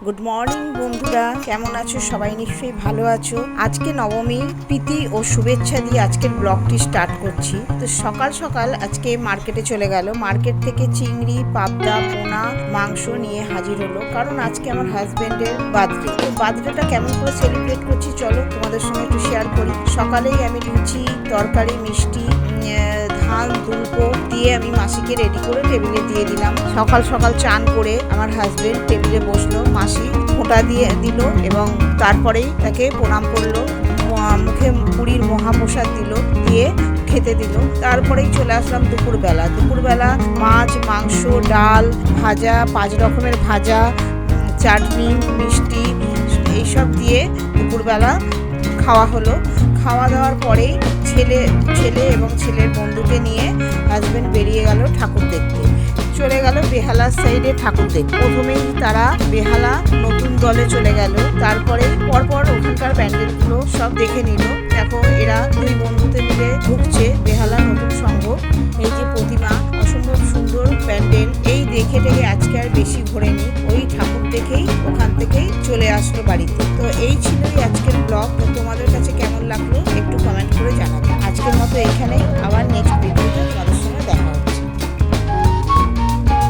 Good morning বন্ধুরা, কেমন আছো? সবাই নিশ্চয়ই ভালো আছো। আজকে নবমী, প্রীতি ও শুভেচ্ছা দিয়ে আজকের ব্লগটি স্টার্ট করছি। তো সকাল সকাল আজকে মার্কেটে চলে গেল। মার্কেট থেকে চিংড়ি, পাবদা, পোনা, মাংস নিয়ে হাজির হলো, কারণ আজকে আমার হাজবেন্ডের বার্থডে। তো বার্থডেটা কেমন করে সেলিব্রেট করছি চলো তোমাদের সঙ্গে একটু শেয়ার করি। সকালেই আমি লুচি, তরকারি, মিষ্টি, ধান, দুল্প দিয়ে আমি মাসিকে রেডি করে টেবিলে দিয়ে দিলাম। সকাল সকাল চান করে আমার হাজবেন্ড টেবিলে বসলো, মাসি ফোঁটা দিয়ে দিল এবং তারপরেই তাকে প্রণাম করলো, মুখে পুরীর মহাপ্রসাদ দিল, দিয়ে খেতে দিল। তারপরেই চলে আসলাম দুপুরবেলা মাছ, মাংস, ডাল, ভাজা, 5 রকমের ভাজা, চাটনি, মিষ্টি এইসব দিয়ে দুপুরবেলা খাওয়া হলো। খাওয়া দাওয়ার পরেই ছেলে এবং ছেলের বন্ধুকে নিয়ে হাজবেন্ড বেরিয়ে গেল ঠাকুর দেখতে। চলে গেল বেহালার সাইডে ঠাকুর দেখতে। প্রথমেই তারা বেহালা নতুন দলে চলে গেল, তারপরে পরপর ওখানকার প্যান্ডেলগুলো সব দেখে নিল। দেখো এরা দুই বন্ধুতে মিলে ঢুকছে বেহালা নতুন সংঘ। এই যে প্রতিমা, অসম্ভব সুন্দর প্যান্ডেল। এই দেখে আজকে আর বেশি ঘোরেনি, ওই ঠাকুর দেখেই ওখান থেকেই চলে আসলো বাড়িতে। তো এই ছিলই আজকের